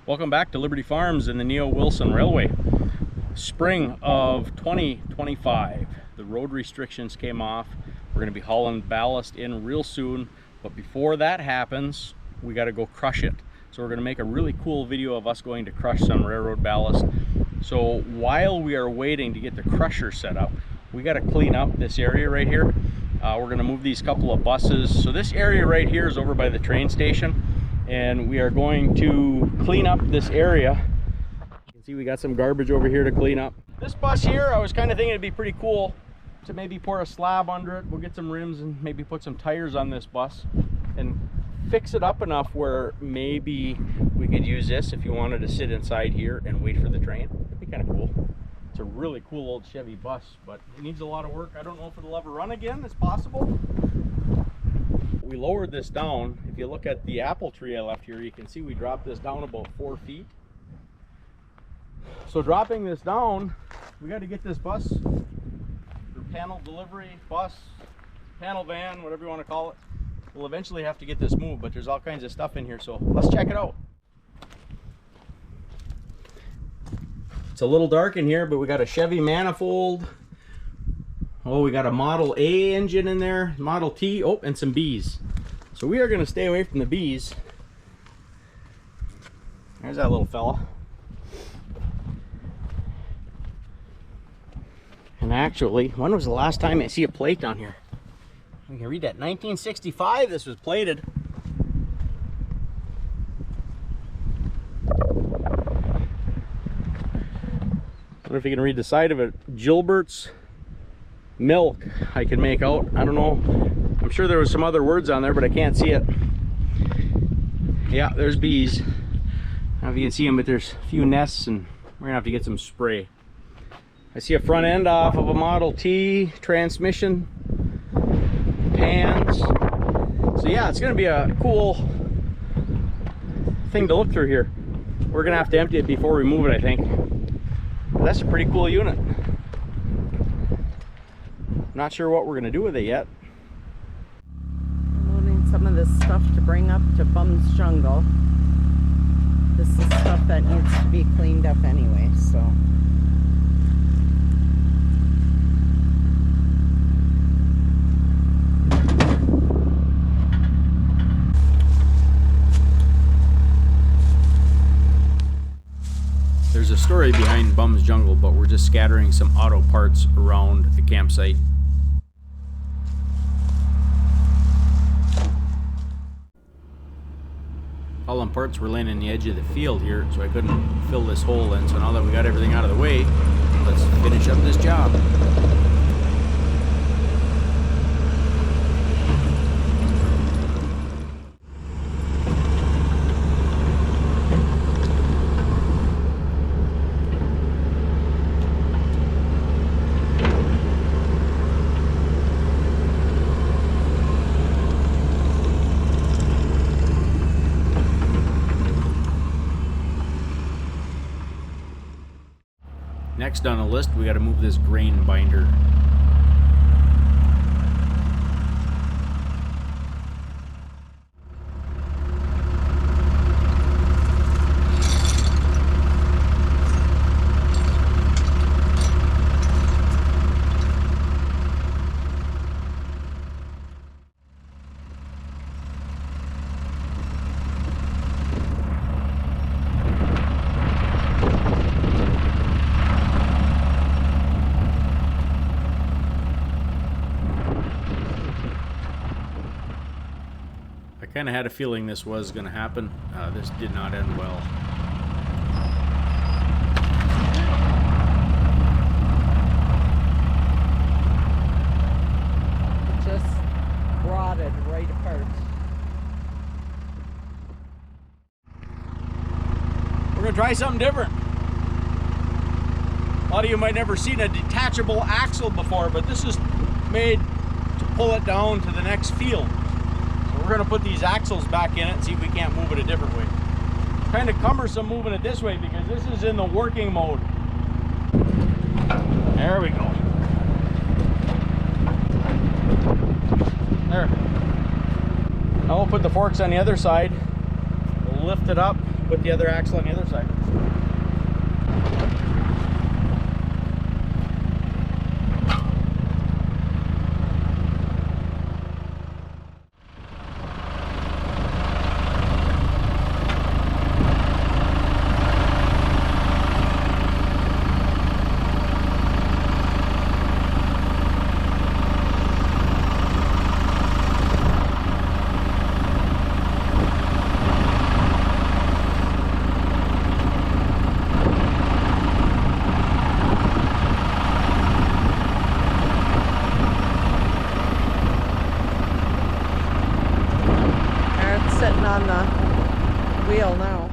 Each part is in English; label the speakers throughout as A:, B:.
A: Welcome back to Liberty Farms and the Neo Wilson Railway. Spring of 2025. The road restrictions came off. We're going to be hauling ballast in real soon, but before that happens, we got to go crush it. So we're going to make a really cool video of us going to crush some railroad ballast. So while we are waiting to get the crusher set up, we got to clean up this area right here. We're going to move these couple of buses. So this area right here is over by the train station, and we are going to clean up this area. You can see we got some garbage over here to clean up. This bus here, I was kind of thinking it'd be pretty cool to maybe pour a slab under it. We'll get some rims and maybe put some tires on this bus and fix it up enough where maybe we could use this if you wanted to sit inside here and wait for the train. It'd be kind of cool. It's a really cool old Chevy bus, but it needs a lot of work. I don't know if it'll ever run again. It's possible. We lowered this down. If you look at the apple tree I left here, you can see we dropped this down about 4 feet. So dropping this down, we got to get this bus, or panel delivery bus, panel van, whatever you want to call it. We'll eventually have to get this moved, but there's all kinds of stuff in here, so let's check it out. It's a little dark in here, but we got a Chevy manifold. Oh, we got a Model A engine in there, Model T, oh, and some Bs. So we are going to stay away from the Bs. There's that little fella. And actually, when was the last time I see a plate down here? We can read that. 1965 this was plated. I wonder if you can read the side of it. Gilbert's Milk, I can make out. I don't know. I'm sure there was some other words on there, but I can't see it. Yeah, there's bees. I don't know if you can see them, but there's a few nests, and we're gonna have to get some spray. I see a front end off of a Model T, transmission, pans. So yeah, it's gonna be a cool thing to look through here. We're gonna have to empty it before we move it, I think. But that's a pretty cool unit. Not sure what we're going to do with it yet.
B: I'm loading some of this stuff to bring up to Bum's Jungle. This is stuff that needs to be cleaned up anyway, so.
A: There's a story behind Bum's Jungle, but we're just scattering some auto parts around the campsite. All them parts were laying in the edge of the field here, so I couldn't fill this hole in. So now that we got everything out of the way, let's finish up this job. Next on the list, we got to move this grain binder. I kind of had a feeling this was going to happen. This did not end well.
B: It just rotted right apart.
A: We're going to try something different. A lot of you might never seen a detachable axle before, but this is made to pull it down to the next field. We're going to put these axles back in it and see if we can't move it a different way. It's kind of cumbersome moving it this way because this is in the working mode. There we go. There. Now we'll put the forks on the other side. We'll lift it up, put the other axle on the other side.
B: Sitting on the wheel now.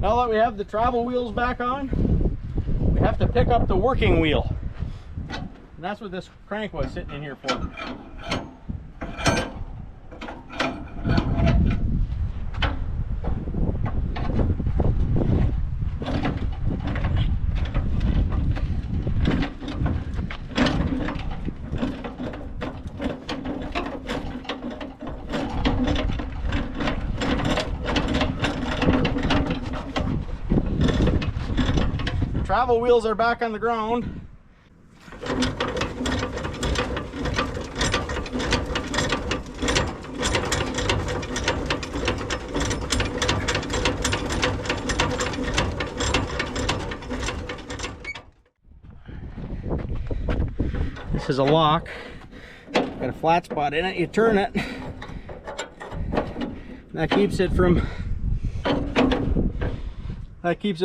B: Now that we have the travel wheels back on, we have to pick up the working wheel. And that's what this crank was sitting in here for. Travel wheels are back on the ground. This is a lock. Got a flat spot in it. You turn it. That keeps it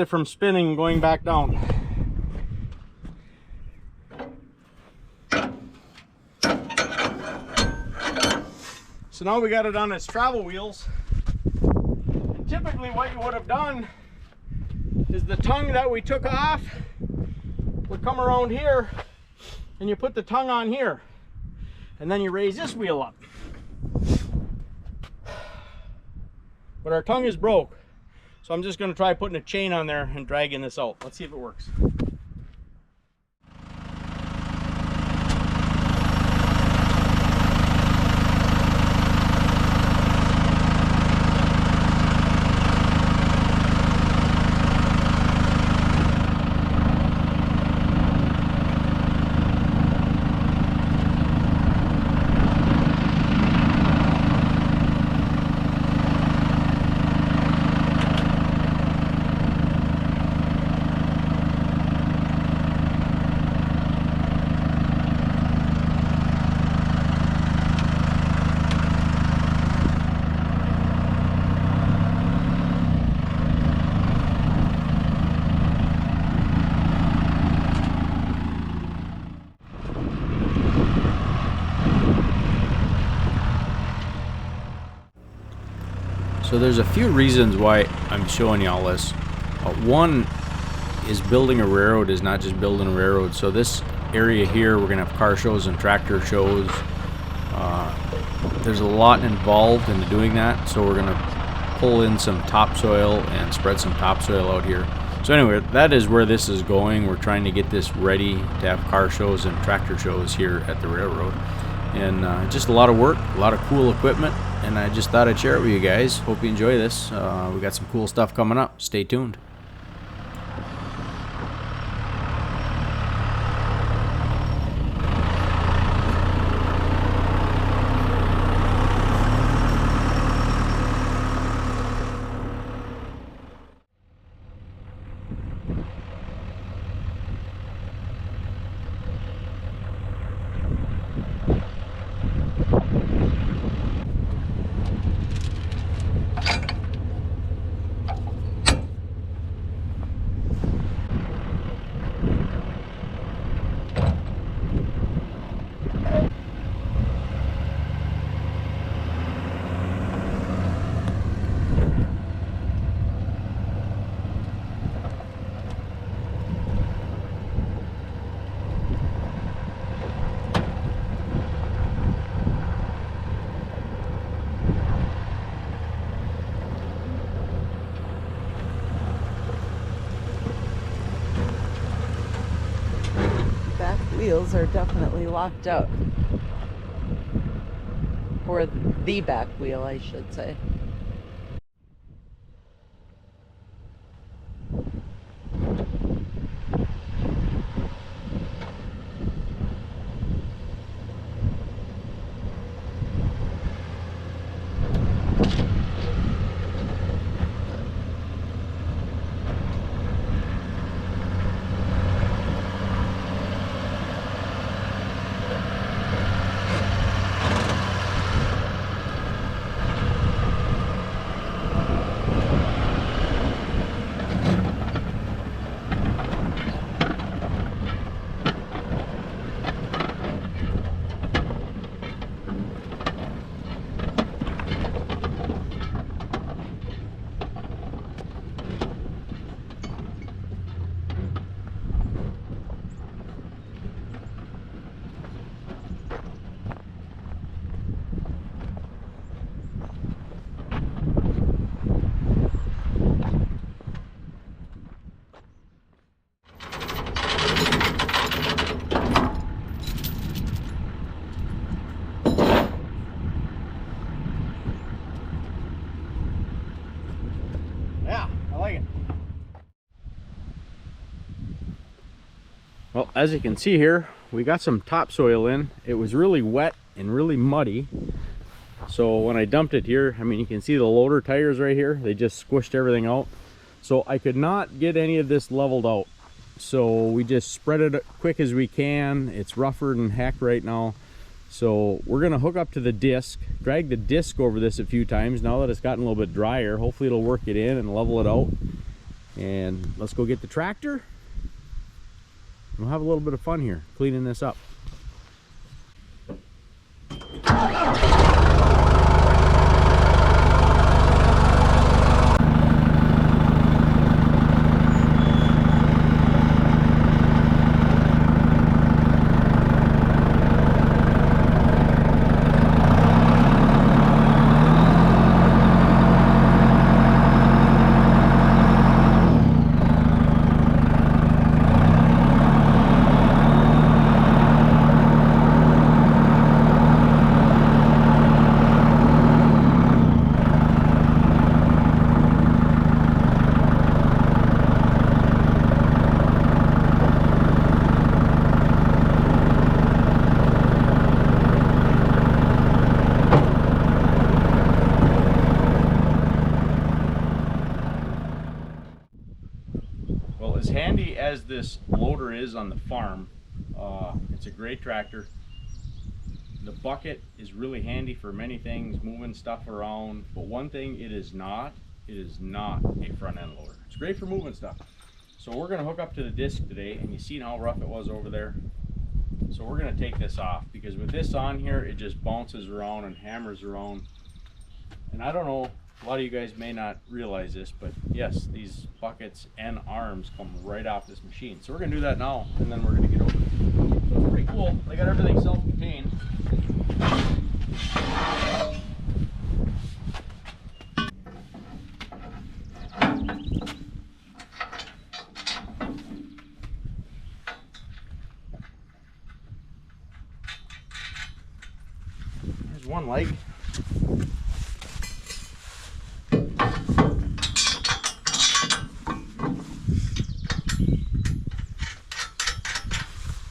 B: from spinning and going back down. So now we got it on its travel wheels. And typically what you would have done is the tongue that we took off would come around here and you put the tongue on here and then you raise this wheel up. But our tongue is broke. So I'm just going to try putting a chain on there and dragging this out. Let's see if it works. So there's a few reasons why I'm showing you all this. One is building a railroad is not just building a railroad. So this area here, we're gonna have car shows and tractor shows. There's a lot involved in doing that. So we're gonna pull in some topsoil and spread some topsoil out here. So anyway, that is where this is going. We're trying to get this ready to have car shows and tractor shows here at the railroad. And just a lot of work, a lot of cool equipment, and I just thought I'd share it with you guys. Hope you enjoy this. We got some cool stuff coming up. Stay tuned.
C: wheels are definitely locked up. Or the back wheel, I should say.
A: Yeah, I like it. Well, as you can see here, we got some topsoil in. It was really wet and really muddy. So when I dumped it here, I mean, you can see the loader tires right here. They just squished everything out. So I could not get any of this leveled out. So we just spread it quick as we can. It's rougher than heck right now. So we're gonna hook up to the disc, drag the disc over this a few times now that it's gotten a little bit drier. Hopefully it'll work it in and level it out. And let's go get the tractor. We'll have a little bit of fun here, cleaning this up. As handy as this loader is on the farm, it's a great tractor. The bucket is really handy for many things, moving stuff around, but one thing it is not a front end loader. It's great for moving stuff. So we're going to hook up to the disc today, and you seen how rough it was over there. So we're going to take this off, because with this on here, it just bounces around and hammers around. And I don't know, a lot of you guys may not realize this, but yes, these buckets and arms come right off this machine. So we're gonna do that now, and then we're gonna get over it. So it's pretty cool. They got everything self-contained. There's one leg.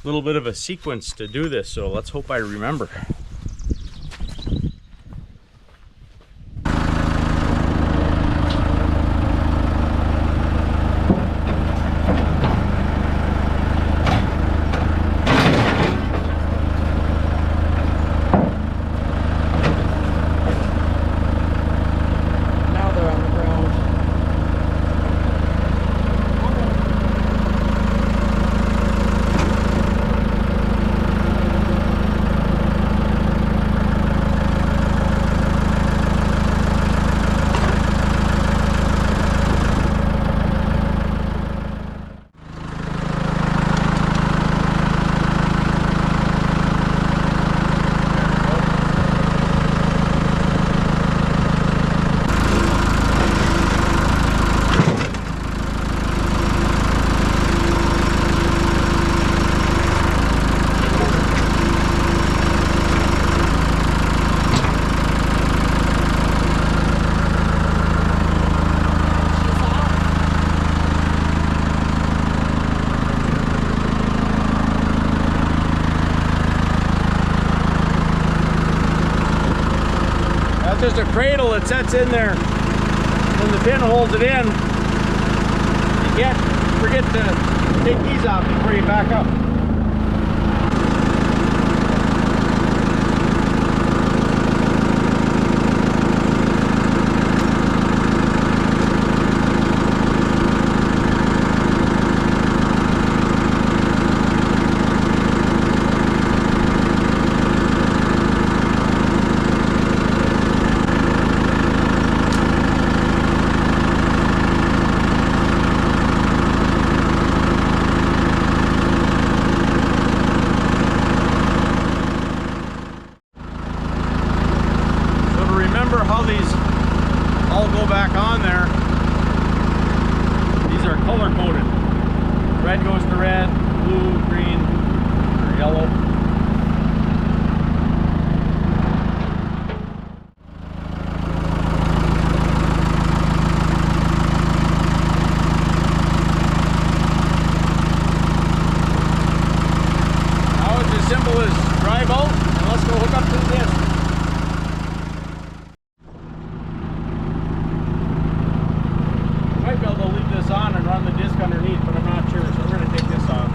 A: Little bit of a sequence to do this, so let's hope I remember. just a cradle that sets in there. When the pin holds it in, you can't forget to take these out before you back up. How these all go back on there. These are color coded. Red goes to red, blue, green, or yellow. Now it's as simple as drive out and let's go hook up to the disc. Might be able to leave this on and run the disc underneath, but I'm not sure, so we're going to take this off.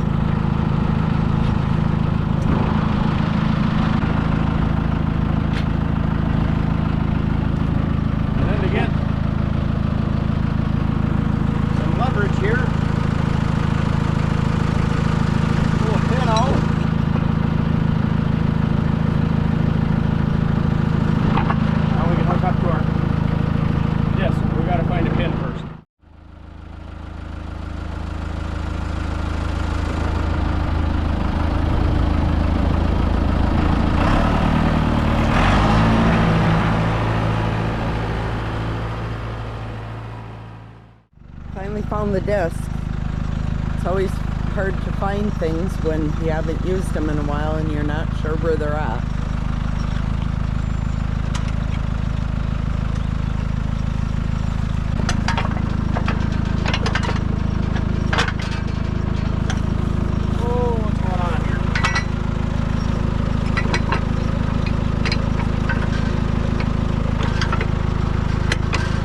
A: And then to get some leverage here, pull a pin out. Now we can hook up to our disc. We've got to find a pin first.
C: Finally found the disc. It's always hard to find things when you haven't used them in a while and you're not sure where they're at.
A: Oh, what's going on here?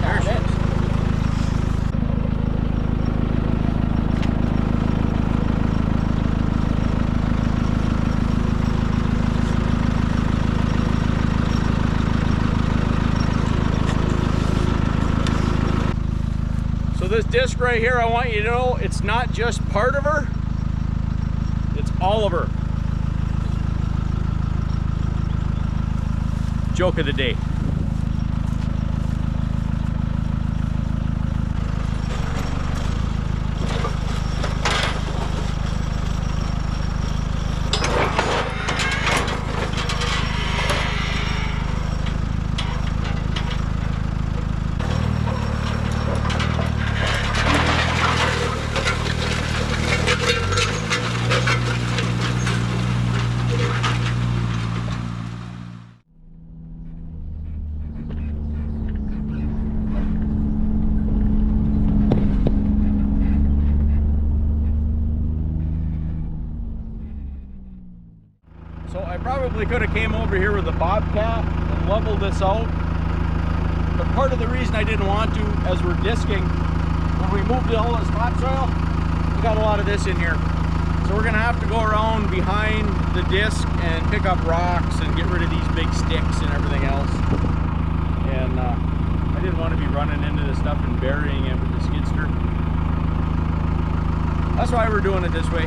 A: There she is. So this disc right here, I want you to know, it's not just part of her, it's all of her. Joke of the day. So I probably could have came over here with a bobcat and leveled this out. But part of the reason I didn't want to, as we're disking, when we moved all this topsoil, we got a lot of this in here. So we're gonna have to go around behind the disc and pick up rocks and get rid of these big sticks and everything else. And I didn't want to be running into this stuff and burying it with the skidster. That's why we're doing it this way.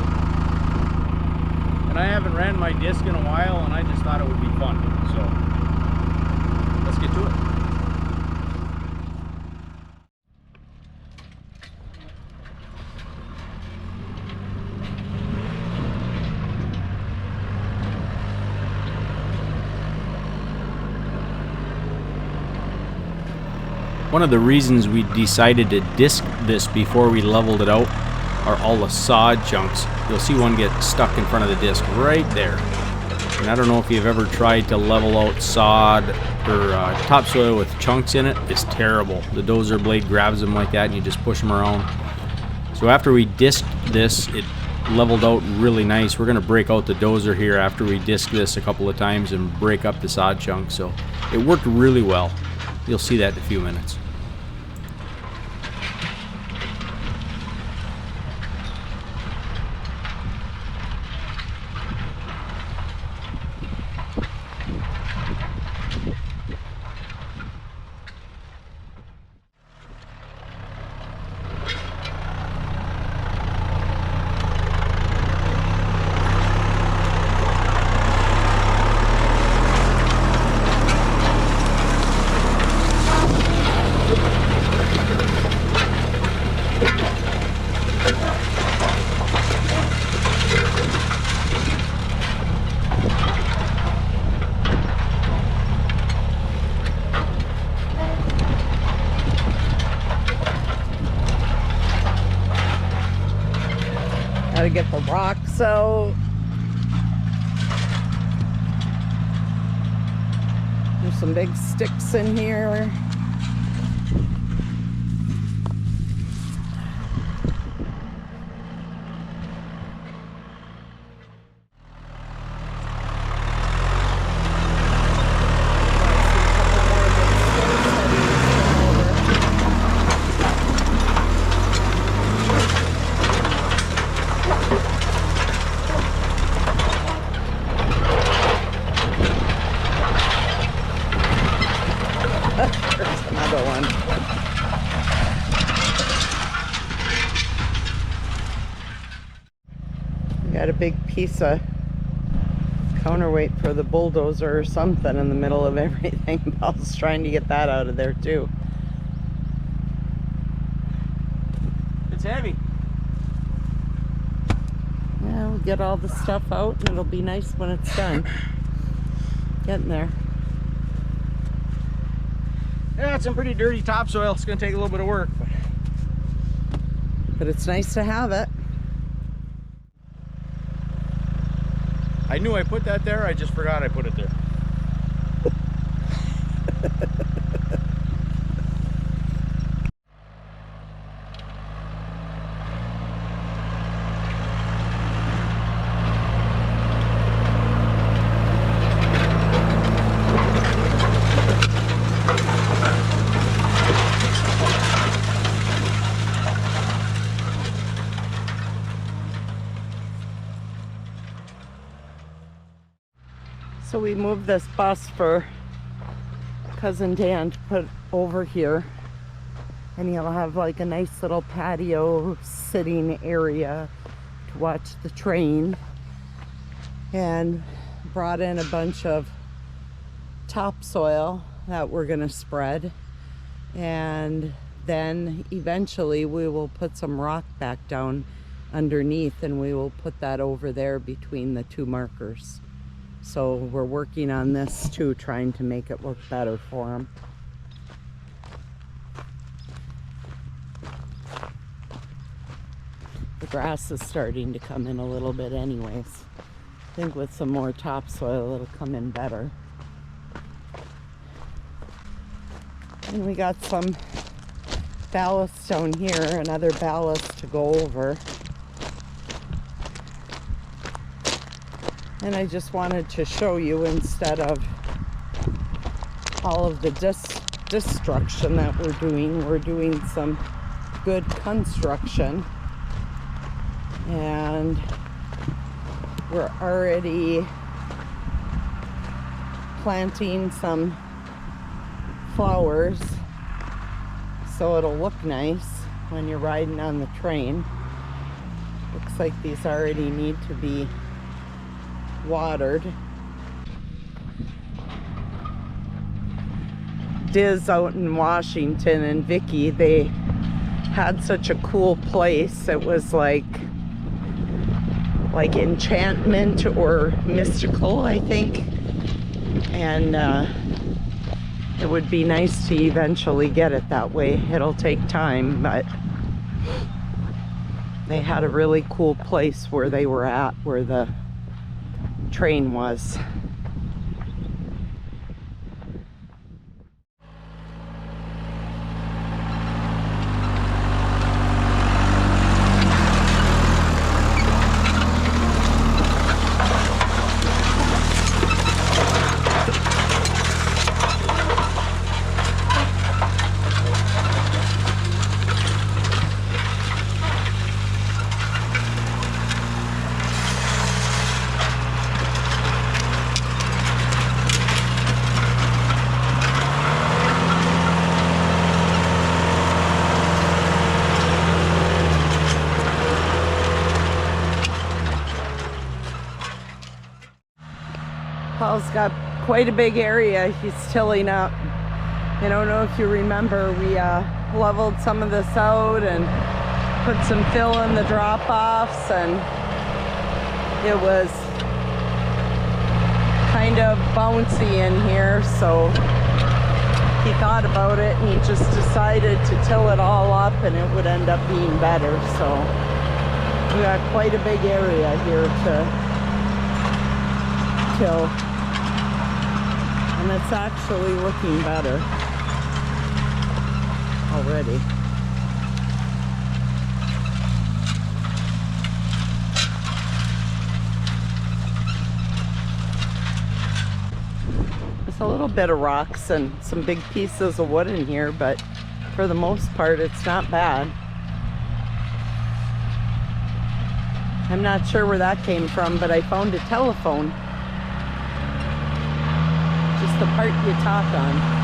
A: And I haven't ran my disc in a while, and I just thought it would be fun. So let's get to it.
B: One of the reasons we decided to disc this before we leveled it out are all the sod chunks. You'll see one get stuck in front of the disc right there. And I don't know if you've ever tried to level out sod or topsoil with chunks in it. It's terrible. The dozer blade grabs them like that and you just push them around. So after we disked this, it leveled out really nice. We're going to break out the dozer here after we disc this a couple of times and break up the sod chunks. So it worked really well. You'll see that in a few minutes.
C: Gotta get the rocks out. There's some big sticks in here. There's another one. We got a big piece of counterweight for the bulldozer or something in the middle of everything. I was trying to get that out of there too.
A: It's heavy.
C: Yeah, we'll get all the stuff out and it'll be nice when it's done. Getting there.
A: Yeah, it's some pretty dirty topsoil. It's going to take a little bit of work.
C: But it's nice to have it.
A: I knew I put that there. I just forgot I put it there.
C: So we moved this bus for Cousin Dan to put over here, and he'll have like a nice little patio sitting area to watch the train, and brought in a bunch of topsoil that we're gonna spread, and then eventually we will put some rock back down underneath, and we will put that over there between the two markers. So we're working on this too, trying to make it look better for them. The grass is starting to come in a little bit anyways. I think with some more topsoil it'll come in better. And we got some ballast down here, another ballast to go over. And I just wanted to show you, instead of all of the destruction that we're doing some good construction. And we're already planting some flowers so it'll look nice when you're riding on the train. Looks like these already need to be watered. Diz out in Washington and Vicky, they had such a cool place. It was like enchantment or mystical, I think. And it would be nice to eventually get it that way. It'll take time, but they had a really cool place where they were at, where the train was. Paul's got quite a big area he's tilling up. I don't know if you remember, we leveled some of this out and put some fill in the drop-offs, and it was kind of bouncy in here, so he thought about it and he just decided to till it all up and it would end up being better. So we got quite a big area here to till, and it's actually looking better already. There's a little bit of rocks and some big pieces of wood in here, but for the most part it's not bad. I'm not sure where that came from, but I found a telephone. Just the part you talk on.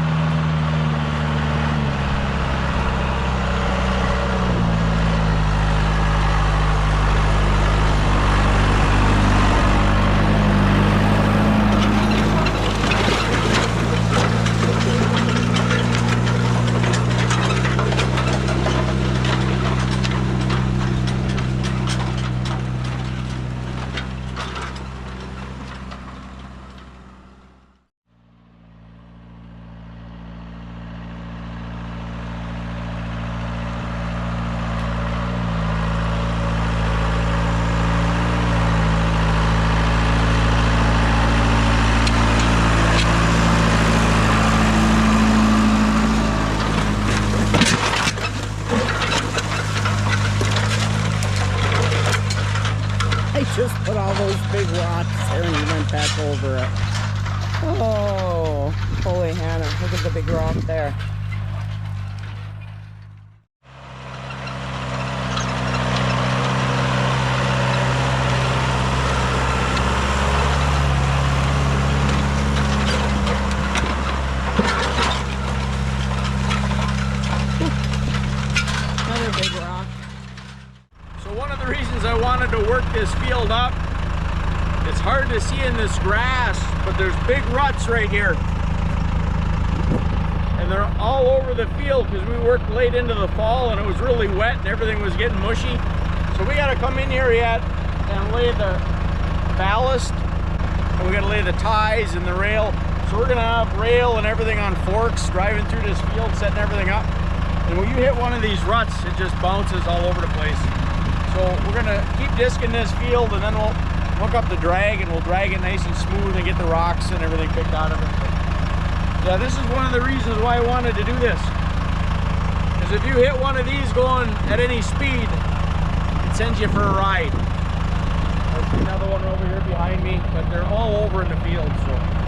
C: Just put all those big rocks there and he went back over it. Oh, holy Hannah, look at the big rock there. Another big rock.
A: So one of the reasons I wanted to work this field up, it's hard to see in this grass, but there's big ruts right here. And they're all over the field because we worked late into the fall and it was really wet and everything was getting mushy. So we gotta come in here yet and lay the ballast, and we gotta lay the ties and the rail. So we're gonna have rail and everything on forks driving through this field, setting everything up. And when you hit one of these ruts, it just bounces all over the place. So we're gonna keep disking this field and then we'll hook up the drag and we'll drag it nice and smooth and get the rocks and everything picked out of it. Yeah, this is one of the reasons why I wanted to do this. Because if you hit one of these going at any speed, it sends you for a ride. There's another one over here behind me, but they're all over in the field, so.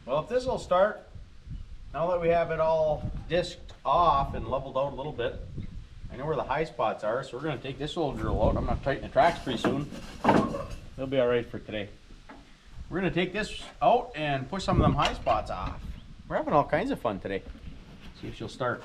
A: Well, if this will start, now that we have it all disked off and leveled out a little bit, I know where the high spots are, so we're going to take this little drill out. I'm going to tighten the tracks pretty soon. They'll be all right for today. We're going to take this out and push some of them high spots off. We're having all kinds of fun today. See if she'll start.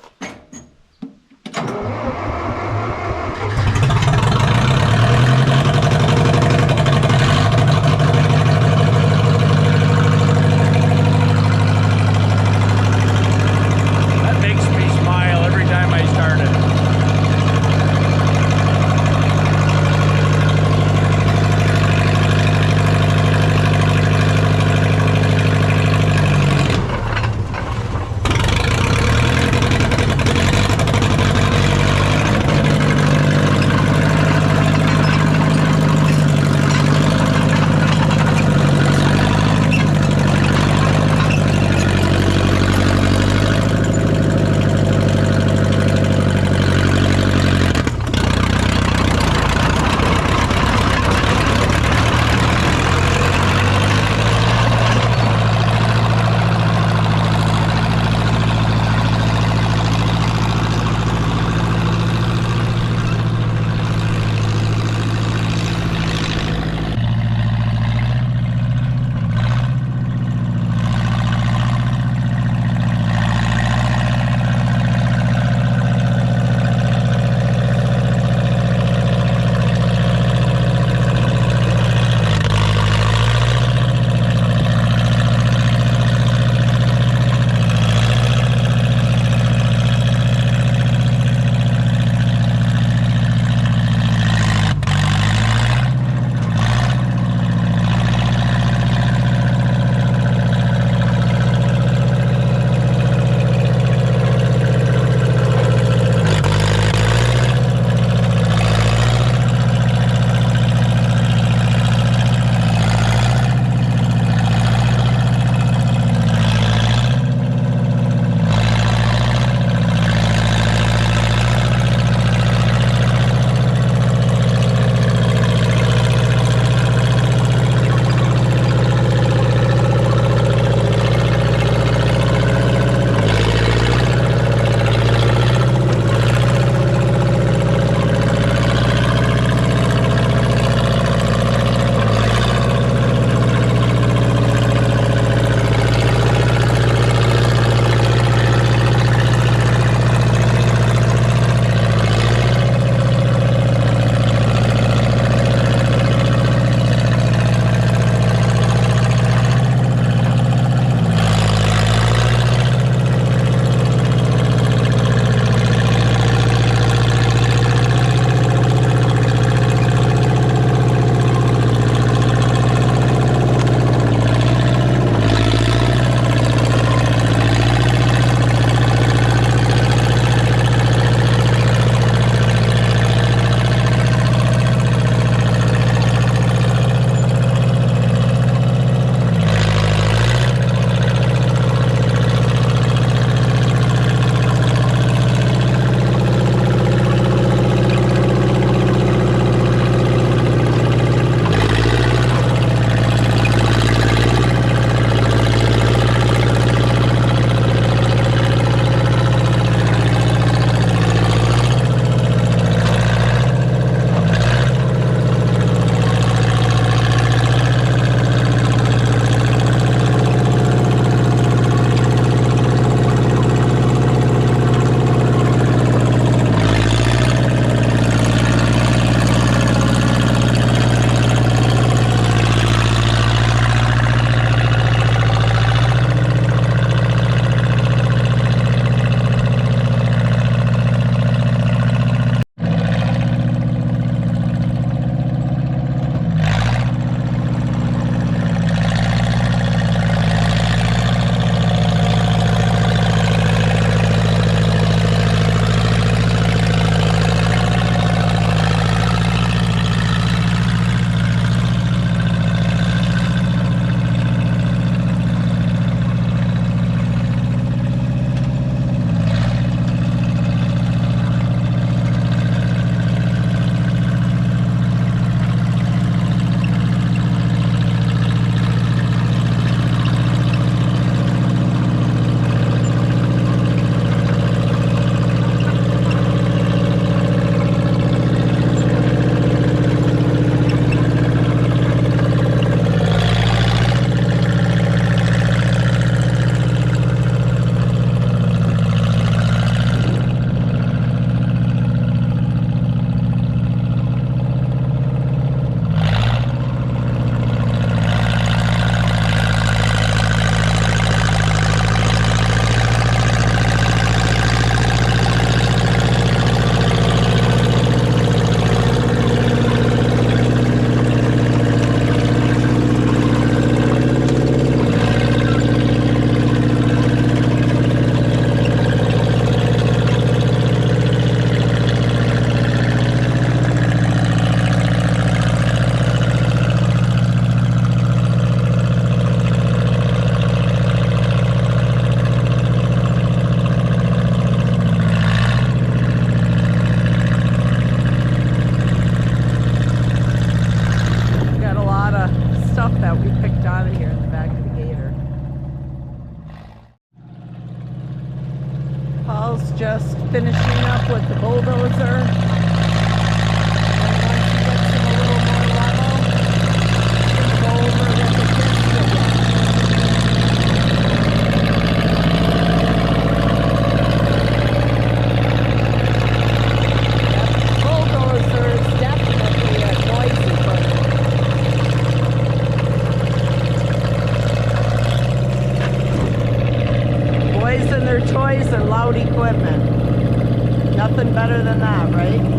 C: out equipment. Nothing better than that, right?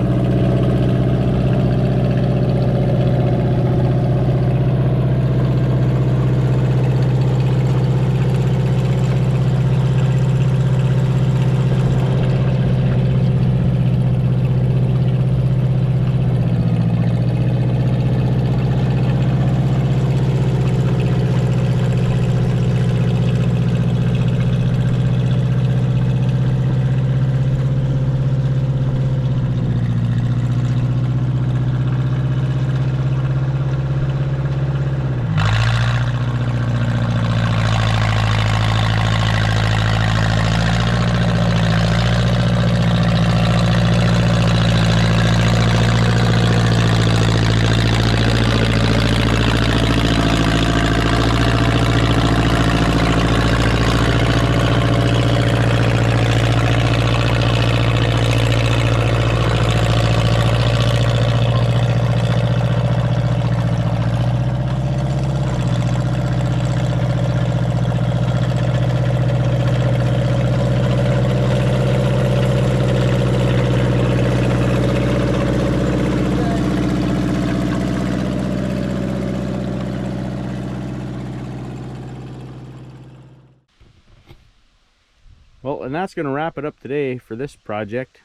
B: Well, and that's going to wrap it up today for this project.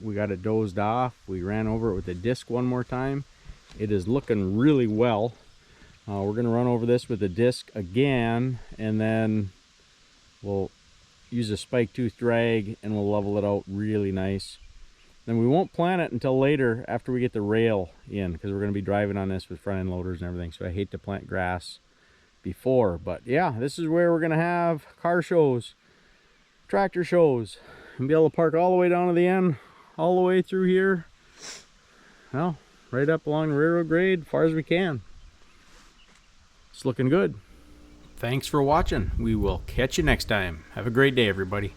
B: We got it dozed off. We ran over it with the disc one more time. It is looking really well. We're going to run over this with the disc again, and then we'll use a spike tooth drag and we'll level it out really nice. Then we won't plant it until later after we get the rail in, because we're going to be driving on this with front end loaders and everything. So I hate to plant grass before, but yeah, this is where we're going to have car shows, tractor shows, and be able to park all the way down to the end, all the way through here. Well, right up along the railroad grade, as far as we can. It's looking good. Thanks for watching. We will catch you next time. Have a great day, everybody.